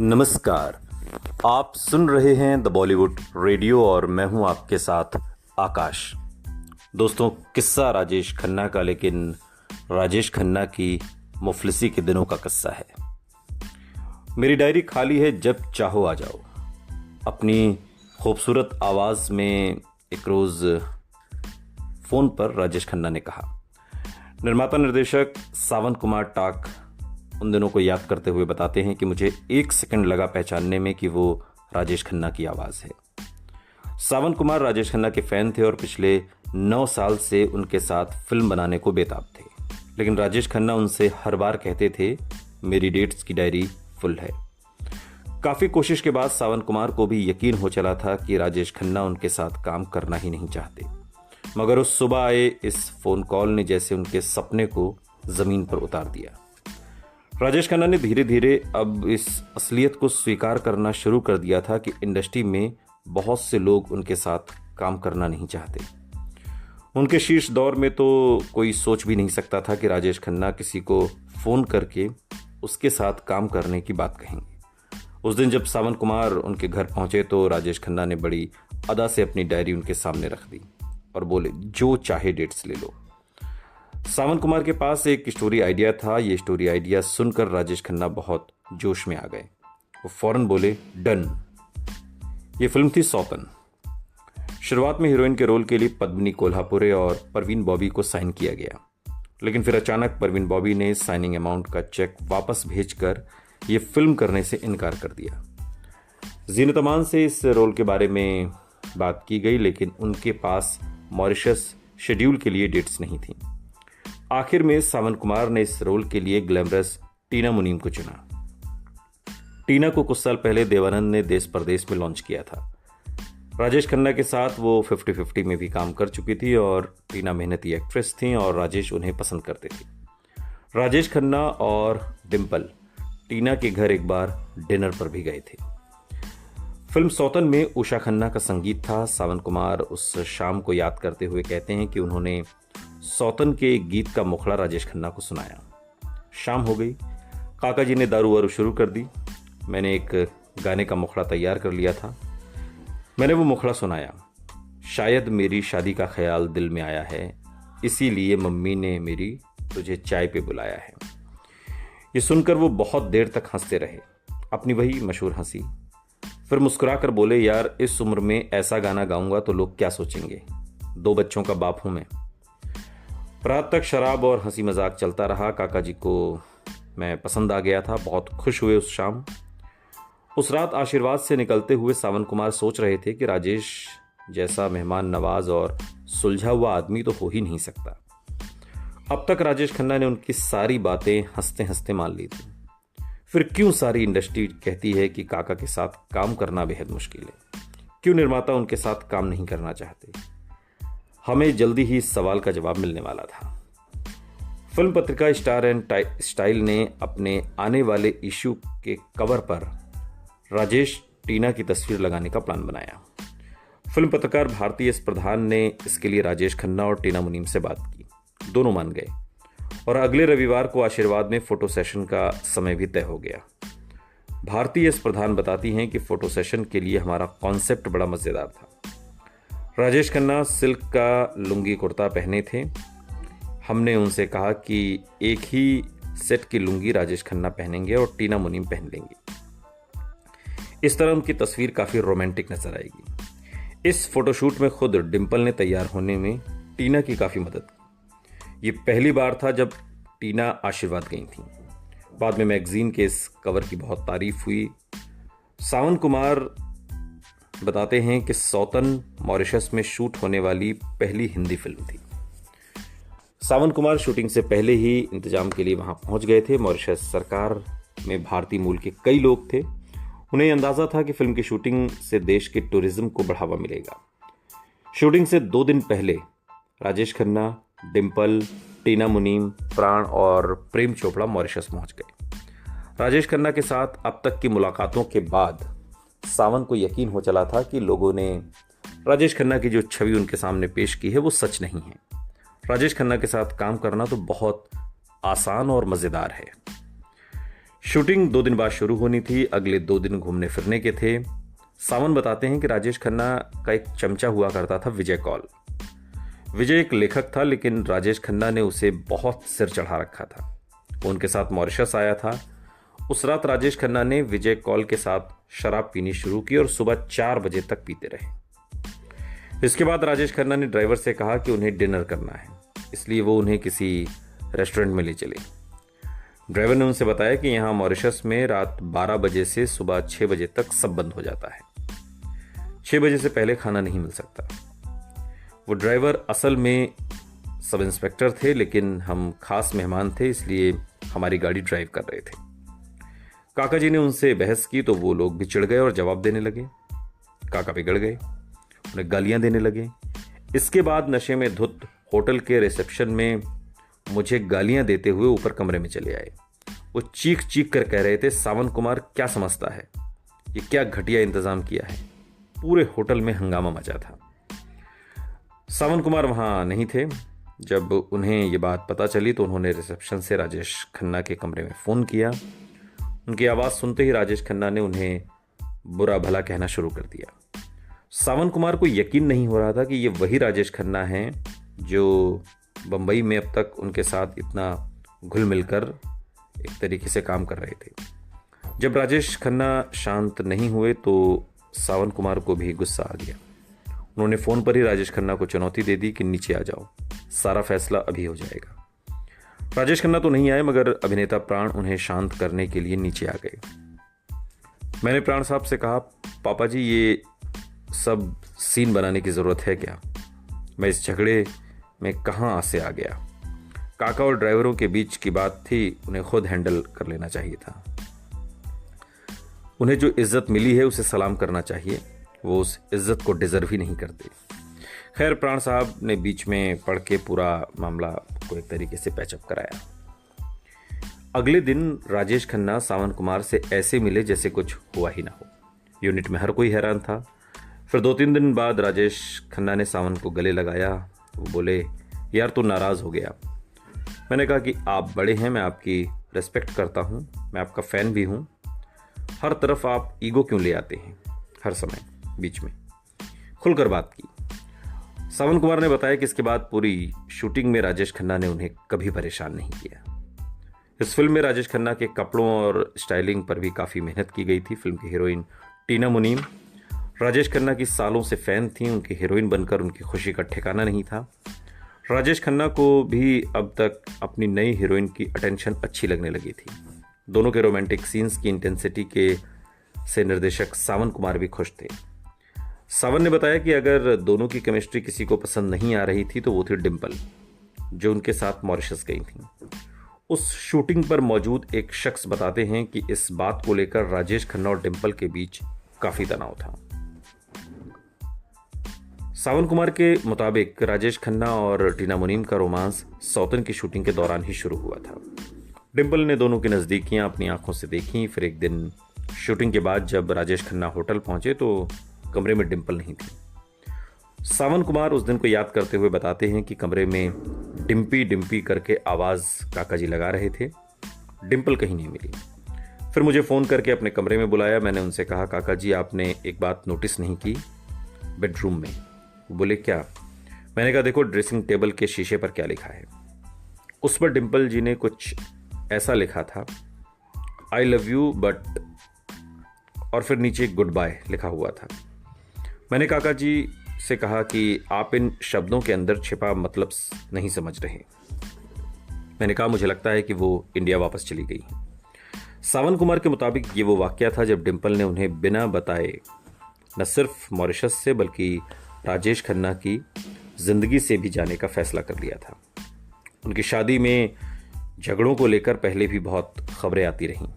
नमस्कार। आप सुन रहे हैं द बॉलीवुड रेडियो और मैं हूं आपके साथ आकाश। दोस्तों, किस्सा राजेश खन्ना का, लेकिन राजेश खन्ना की मुफलिसी के दिनों का किस्सा है। मेरी डायरी खाली है, जब चाहो आ जाओ। अपनी खूबसूरत आवाज में एक रोज फोन पर राजेश खन्ना ने कहा। निर्माता निर्देशक सावन कुमार टाक उन दिनों को याद करते हुए बताते हैं कि मुझे 1 सेकंड लगा पहचानने में कि वो राजेश खन्ना की आवाज है। सावन कुमार राजेश खन्ना के फैन थे और पिछले 9 साल से उनके साथ फिल्म बनाने को बेताब थे, लेकिन राजेश खन्ना उनसे हर बार कहते थे मेरी डेट्स की डायरी फुल है। काफी कोशिश के बाद सावन कुमार को भी यकीन हो चला था कि राजेश खन्ना उनके साथ काम करना ही नहीं चाहते, मगर उस सुबह आए इस फोन कॉल ने जैसे उनके सपने को जमीन पर उतार दिया। राजेश खन्ना ने धीरे धीरे अब इस असलियत को स्वीकार करना शुरू कर दिया था कि इंडस्ट्री में बहुत से लोग उनके साथ काम करना नहीं चाहते। उनके शीर्ष दौर में तो कोई सोच भी नहीं सकता था कि राजेश खन्ना किसी को फोन करके उसके साथ काम करने की बात कहेंगे। उस दिन जब सावन कुमार उनके घर पहुंचे तो राजेश खन्ना ने बड़ी अदा से अपनी डायरी उनके सामने रख दी और बोले, जो चाहे डेट्स ले लो। सावन कुमार के पास एक स्टोरी आइडिया था। ये स्टोरी आइडिया सुनकर राजेश खन्ना बहुत जोश में आ गए। वो फौरन बोले, डन। ये फिल्म थी सौतन। शुरुआत में हीरोइन के रोल के लिए पद्मिनी कोल्हापुरे और परवीन बॉबी को साइन किया गया, लेकिन फिर अचानक परवीन बॉबी ने साइनिंग अमाउंट का चेक वापस भेजकर ये फिल्म करने से इनकार कर दिया। जीनत अमान से इस रोल के बारे में बात की गई, लेकिन उनके पास मॉरिशस शेड्यूल के लिए डेट्स नहीं थी। आखिर में सावन कुमार ने इस रोल के लिए ग्लैमरस टीना मुनीम को चुना। टीना को कुछ साल पहले देवानंद ने देश परदेश में लॉन्च किया था। राजेश खन्ना के साथ वो 50-50 में भी काम कर चुकी थी और टीना मेहनती एक्ट्रेस थी और राजेश उन्हें पसंद करते थे। राजेश खन्ना और डिम्पल टीना के घर एक बार डिनर पर भी गए थे। फिल्म सौतन में उषा खन्ना का संगीत था। सावन कुमार उस शाम को याद करते हुए कहते हैं कि उन्होंने सौतन के गीत का मुखड़ा राजेश खन्ना को सुनाया। शाम हो गई, काका जी ने दारू वारू शुरू कर दी। मैंने एक गाने का मुखड़ा तैयार कर लिया था। मैंने वो मुखड़ा सुनाया, शायद मेरी शादी का ख्याल दिल में आया है, इसीलिए मम्मी ने मेरी तुझे चाय पे बुलाया है। ये सुनकर वो बहुत देर तक हंसते रहे, अपनी वही मशहूर हंसी। फिर मुस्कुराकर बोले, यार इस उम्र में ऐसा गाना गाऊंगा तो लोग क्या सोचेंगे, 2 बच्चों का बाप हूं मैं। रात तक शराब और हंसी मजाक चलता रहा। काका जी को मैं पसंद आ गया था, बहुत खुश हुए उस शाम। उस रात आशीर्वाद से निकलते हुए सावन कुमार सोच रहे थे कि राजेश जैसा मेहमान नवाज और सुलझा हुआ आदमी तो हो ही नहीं सकता। अब तक राजेश खन्ना ने उनकी सारी बातें हंसते हंसते मान ली थी। फिर क्यों सारी इंडस्ट्री कहती है कि काका के साथ काम करना बेहद मुश्किल है? क्यों निर्माता उनके साथ काम नहीं करना चाहते? हमें जल्दी ही इस सवाल का जवाब मिलने वाला था। फिल्म पत्रिका स्टार एंड स्टाइल ने अपने आने वाले इश्यू के कवर पर राजेश टीना की तस्वीर लगाने का प्लान बनाया। फिल्म पत्रकार भारती एस प्रधान ने इसके लिए राजेश खन्ना और टीना मुनीम से बात की। दोनों मान गए और अगले रविवार को आशीर्वाद में फोटो सेशन का समय भी तय हो गया। भारती एस प्रधान बताती हैं कि फोटो सेशन के लिए हमारा कॉन्सेप्ट बड़ा मजेदार था। राजेश खन्ना सिल्क का लुंगी कुर्ता पहने थे। हमने उनसे कहा कि एक ही सेट की लुंगी राजेश खन्ना पहनेंगे और टीना मुनीम पहन लेंगी। इस तरह उनकी तस्वीर काफी रोमांटिक नजर आएगी। इस फोटोशूट में खुद डिम्पल ने तैयार होने में टीना की काफी मदद की। ये पहली बार था जब टीना आशीर्वाद गई थी। बाद में मैगजीन के इस कवर की बहुत तारीफ हुई। सावन कुमार बताते हैं कि सौतन मॉरिशस में शूट होने वाली पहली हिंदी फिल्म थी। सावन कुमार शूटिंग से पहले ही इंतजाम के लिए वहां पहुंच गए थे। मॉरिशस सरकार में भारतीय मूल के कई लोग थे। उन्हें अंदाजा था कि फिल्म की शूटिंग से देश के टूरिज्म को बढ़ावा मिलेगा। शूटिंग से 2 दिन पहले राजेश खन्ना, डिम्पल, टीना मुनीम, प्राण और प्रेम चोपड़ा मॉरिशस पहुंच गए। राजेश खन्ना के साथ अब तक की मुलाकातों के बाद सावन को यकीन हो चला था कि लोगों ने राजेश खन्ना की जो छवि उनके सामने पेश की है वो सच नहीं है। राजेश खन्ना के साथ काम करना तो बहुत आसान और मजेदार है। शूटिंग 2 दिन बाद शुरू होनी थी। अगले 2 दिन घूमने फिरने के थे। सावन बताते हैं कि राजेश खन्ना का एक चमचा हुआ करता था, विजय कौल। विजय एक लेखक था, लेकिन राजेश खन्ना ने उसे बहुत सिर चढ़ा रखा था। वो उनके साथ मॉरिशस आया था। उस रात राजेश खन्ना ने विजय कौल के साथ शराब पीनी शुरू की और सुबह 4 बजे तक पीते रहे। इसके बाद राजेश खन्ना ने ड्राइवर से कहा कि उन्हें डिनर करना है, इसलिए वो उन्हें किसी रेस्टोरेंट में ले चले। ड्राइवर ने उनसे बताया कि यहाँ मॉरिशस में रात 12 बजे से सुबह 6 बजे तक सब बंद हो जाता है। 6 बजे से पहले खाना नहीं मिल सकता। वो ड्राइवर असल में सब इंस्पेक्टर थे, लेकिन हम खास मेहमान थे, इसलिए हमारी गाड़ी ड्राइव कर रहे थे। काका जी ने उनसे बहस की तो वो लोग भी चिढ़ गए और जवाब देने लगे। काका बिगड़ गए, उन्हें गालियां देने लगे। इसके बाद नशे में धुत होटल के रिसेप्शन में मुझे गालियां देते हुए ऊपर कमरे में चले आए। वो चीख चीख कर कह रहे थे, सावन कुमार क्या समझता है, ये क्या घटिया इंतजाम किया है। पूरे होटल में हंगामा मचा था। सावन कुमार वहां नहीं थे। जब उन्हें ये बात पता चली तो उन्होंने रिसेप्शन से राजेश खन्ना के कमरे में फोन किया। उनकी आवाज सुनते ही राजेश खन्ना ने उन्हें बुरा भला कहना शुरू कर दिया। सावन कुमार को यकीन नहीं हो रहा था कि ये वही राजेश खन्ना हैं जो बंबई में अब तक उनके साथ इतना घुल मिलकर एक तरीके से काम कर रहे थे। जब राजेश खन्ना शांत नहीं हुए तो सावन कुमार को भी गुस्सा आ गया। उन्होंने फोन पर ही राजेश खन्ना को चुनौती दे दी कि नीचे आ जाओ, सारा फैसला अभी हो जाएगा। राजेश खन्ना तो नहीं आए, मगर अभिनेता प्राण उन्हें शांत करने के लिए नीचे आ गए। मैंने प्राण साहब से कहा, पापा जी ये सब सीन बनाने की जरूरत है क्या? मैं इस झगड़े में कहां से आ गया? काका और ड्राइवरों के बीच की बात थी, उन्हें खुद हैंडल कर लेना चाहिए था। उन्हें जो इज्जत मिली है उसे सलाम करना चाहिए, वो उस इज्जत को डिजर्व ही नहीं करते। खैर, प्राण साहब ने बीच में पढ़ के पूरा मामला को एक तरीके से पैचअप कराया। अगले दिन राजेश खन्ना सावन कुमार से ऐसे मिले जैसे कुछ हुआ ही ना हो। यूनिट में हर कोई हैरान था। फिर 2-3 दिन बाद राजेश खन्ना ने सावन को गले लगाया। वो बोले, यार तू नाराज हो गया। मैंने कहा कि आप बड़े हैं, मैं आपकी रिस्पेक्ट करता हूं, मैं आपका फैन भी हूं। हर तरफ आप ईगो क्यों ले आते हैं हर समय बीच में? खुलकर बात की। सावन कुमार ने बताया कि इसके बाद पूरी शूटिंग में राजेश खन्ना ने उन्हें कभी परेशान नहीं किया। इस फिल्म में राजेश खन्ना के कपड़ों और स्टाइलिंग पर भी काफी मेहनत की गई थी। फिल्म की हीरोइन टीना मुनीम राजेश खन्ना की सालों से फैन थी। उनकी हीरोइन बनकर उनकी खुशी का ठिकाना नहीं था। राजेश खन्ना को भी अब तक अपनी नई हीरोइन की अटेंशन अच्छी लगने लगी थी। दोनों के रोमांटिक सीन्स की इंटेंसिटी के से निर्देशक सावन कुमार भी खुश थे। सावन ने बताया कि अगर दोनों की केमिस्ट्री किसी को पसंद नहीं आ रही थी तो वो थी डिम्पल, जो उनके साथ मॉरिशस गई थी। उस शूटिंग पर मौजूद एक शख्स बताते हैं कि इस बात को लेकर राजेश खन्ना और डिम्पल के बीच काफी तनाव था। सावन कुमार के मुताबिक राजेश खन्ना और टीना मुनीम का रोमांस सौतन की शूटिंग के दौरान ही शुरू हुआ था। डिम्पल ने दोनों की नज़दीकियां अपनी आंखों से देखी। फिर एक दिन शूटिंग के बाद जब राजेश खन्ना होटल पहुंचे तो कमरे में डिम्पल नहीं थी। सावन कुमार उस दिन को याद करते हुए बताते हैं कि कमरे में डिम्पी डिम्पी करके आवाज़ काका जी लगा रहे थे। डिम्पल कहीं नहीं मिली। फिर मुझे फ़ोन करके अपने कमरे में बुलाया। मैंने उनसे कहा, काका जी आपने एक बात नोटिस नहीं की बेडरूम में? वो बोले, क्या? मैंने कहा, देखो ड्रेसिंग टेबल के शीशे पर क्या लिखा है। उस पर डिम्पल जी ने कुछ ऐसा लिखा था, आई लव यू बट, और फिर नीचे गुड बाय लिखा हुआ था। मैंने काका जी से कहा कि आप इन शब्दों के अंदर छिपा मतलब नहीं समझ रहे। मैंने कहा, मुझे लगता है कि वो इंडिया वापस चली गई। सावन कुमार के मुताबिक ये वो वाकया था जब डिम्पल ने उन्हें बिना बताए न सिर्फ मॉरिशस से बल्कि राजेश खन्ना की जिंदगी से भी जाने का फैसला कर लिया था। उनकी शादी में झगड़ों को लेकर पहले भी बहुत खबरें आती रहीं।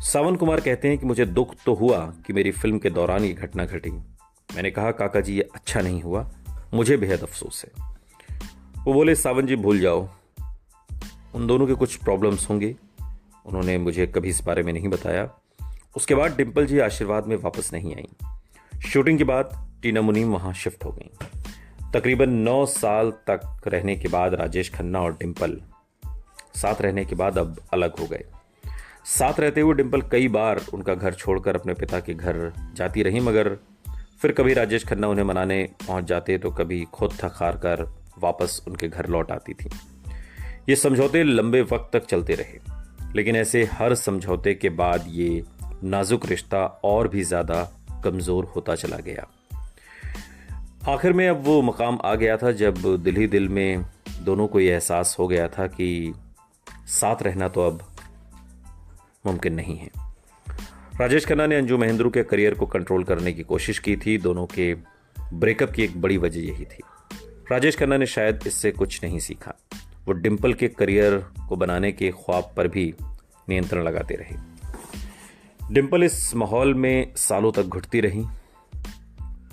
सावन कुमार कहते हैं कि मुझे दुख तो हुआ कि मेरी फिल्म के दौरान ये घटना घटी। मैंने कहा, काका जी ये अच्छा नहीं हुआ, मुझे बेहद अफसोस है। वो बोले, सावन जी भूल जाओ, उन दोनों के कुछ प्रॉब्लम्स होंगे। उन्होंने मुझे कभी इस बारे में नहीं बताया। उसके बाद डिम्पल जी आशीर्वाद में वापस नहीं आई। शूटिंग के बाद टीना मुनीम वहां शिफ्ट हो गई। तकरीबन 9 साल तक रहने के बाद राजेश खन्ना और डिम्पल साथ रहने के बाद अब अलग हो गए। साथ रहते हुए डिंपल कई बार उनका घर छोड़कर अपने पिता के घर जाती रही, मगर फिर कभी राजेश खन्ना उन्हें मनाने पहुंच जाते तो कभी खुद थक हार कर वापस उनके घर लौट आती थी। ये समझौते लंबे वक्त तक चलते रहे, लेकिन ऐसे हर समझौते के बाद ये नाजुक रिश्ता और भी ज़्यादा कमज़ोर होता चला गया। आखिर में अब वो मकाम आ गया था जब दिल ही दिल में दोनों को ये एहसास हो गया था कि साथ रहना तो अब मुमकिन नहीं है। राजेश खन्ना ने अंजू महेंद्रू के करियर को कंट्रोल करने की कोशिश की थी। दोनों के ब्रेकअप की एक बड़ी वजह यही थी। राजेश खन्ना ने शायद इससे कुछ नहीं सीखा। वो डिंपल के करियर को बनाने के ख्वाब पर भी नियंत्रण लगाते रहे। डिंपल इस माहौल में सालों तक घुटती रही।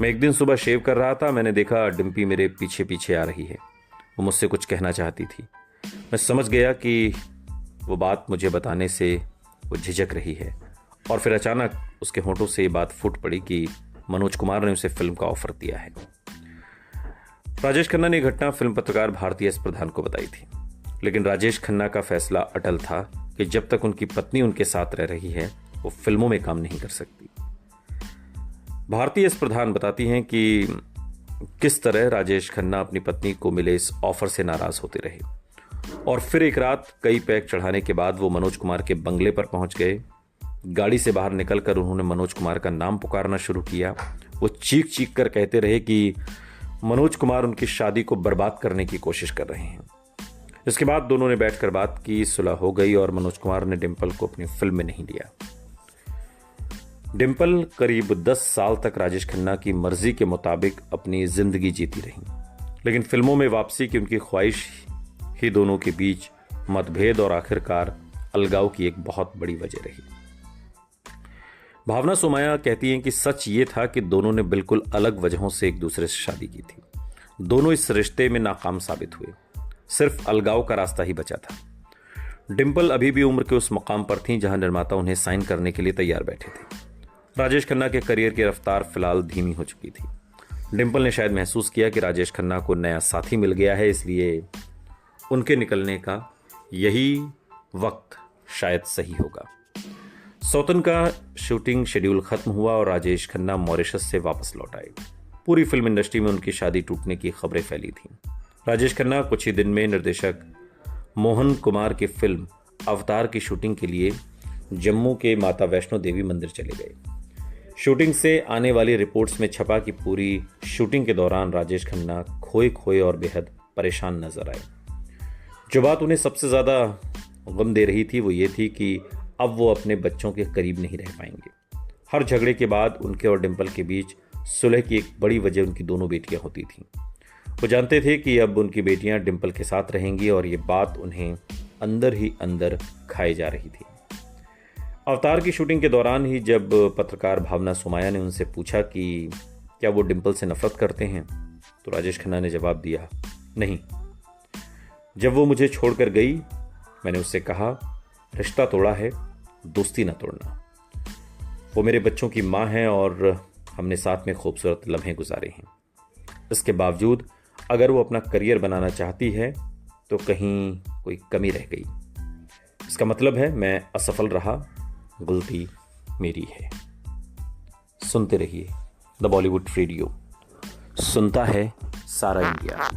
मैं एक दिन सुबह शेव कर रहा था, मैंने देखा डिंपी मेरे पीछे पीछे आ रही है। वो मुझसे कुछ कहना चाहती थी। मैं समझ गया कि वो बात मुझे बताने से वो झिझक रही है, और फिर अचानक उसके होंठों से ये बात फूट पड़ी कि मनोज कुमार ने उसे फिल्म का ऑफर दिया है। राजेश खन्ना ने घटना फिल्म पत्रकार भारती एस प्रधान को बताई थी, लेकिन राजेश खन्ना का फैसला अटल था कि जब तक उनकी पत्नी उनके साथ रह रही है वो फिल्मों में काम नहीं कर सकती। भारती एस प्रधान बताती हैं कि किस तरह राजेश खन्ना अपनी पत्नी को मिले इस ऑफर से नाराज होते रहे, और फिर एक रात कई पैक चढ़ाने के बाद वो मनोज कुमार के बंगले पर पहुंच गए। गाड़ी से बाहर निकलकर उन्होंने मनोज कुमार का नाम पुकारना शुरू किया। वो चीख चीख कर कहते रहे कि मनोज कुमार उनकी शादी को बर्बाद करने की कोशिश कर रहे हैं। इसके बाद दोनों ने बैठकर बात की, सुलह हो गई और मनोज कुमार ने डिंपल को अपनी फिल्म में नहीं लिया। डिंपल करीब 10 साल तक राजेश खन्ना की मर्जी के मुताबिक अपनी जिंदगी जीती रही, लेकिन फिल्मों में वापसी की उनकी ख्वाहिश ही दोनों के बीच मतभेद और आखिरकार अलगाव की एक बहुत बड़ी वजह रही। भावना सोमाया कहती हैं कि सच ये था कि दोनों ने बिल्कुल अलग वजहों से एक दूसरे से शादी की थी। दोनों इस रिश्ते में नाकाम साबित हुए, सिर्फ अलगाव का रास्ता ही बचा था। डिंपल अभी भी उम्र के उस मकाम पर थी जहां निर्माता उन्हें साइन करने के लिए तैयार बैठे थे। राजेश खन्ना के करियर की रफ्तार फिलहाल धीमी हो चुकी थी। डिंपल ने शायद महसूस किया कि राजेश खन्ना को नया साथी मिल गया है, इसलिए उनके निकलने का यही वक्त शायद सही होगा। सौतन का शूटिंग शेड्यूल खत्म हुआ और राजेश खन्ना मॉरिशस से वापस लौट आए। पूरी फिल्म इंडस्ट्री में उनकी शादी टूटने की खबरें फैली थीं। राजेश खन्ना कुछ ही दिन में निर्देशक मोहन कुमार की फिल्म अवतार की शूटिंग के लिए जम्मू के माता वैष्णो देवी मंदिर चले गए। शूटिंग से आने वाली रिपोर्ट्स में छपा कि पूरी शूटिंग के दौरान राजेश खन्ना खोए खोए और बेहद परेशान नजर आए। जो बात उन्हें सबसे ज़्यादा गम दे रही थी वो ये थी कि अब वो अपने बच्चों के करीब नहीं रह पाएंगे। हर झगड़े के बाद उनके और डिंपल के बीच सुलह की एक बड़ी वजह उनकी दोनों बेटियां होती थीं। वो जानते थे कि अब उनकी बेटियां डिंपल के साथ रहेंगी और ये बात उन्हें अंदर ही अंदर खाए जा रही थी। अवतार की शूटिंग के दौरान ही जब पत्रकार भावना सोमाया ने उनसे पूछा कि क्या वो डिंपल से नफरत करते हैं, तो राजेश खन्ना ने जवाब दिया, नहीं। जब वो मुझे छोड़कर गई मैंने उससे कहा, रिश्ता तोड़ा है, दोस्ती ना तोड़ना। वो मेरे बच्चों की माँ हैं और हमने साथ में खूबसूरत लम्हे गुजारे हैं। इसके बावजूद अगर वो अपना करियर बनाना चाहती है तो कहीं कोई कमी रह गई। इसका मतलब है मैं असफल रहा, गलती मेरी है। सुनते रहिए द बॉलीवुड रेडियो, सुनता है सारा इंडिया।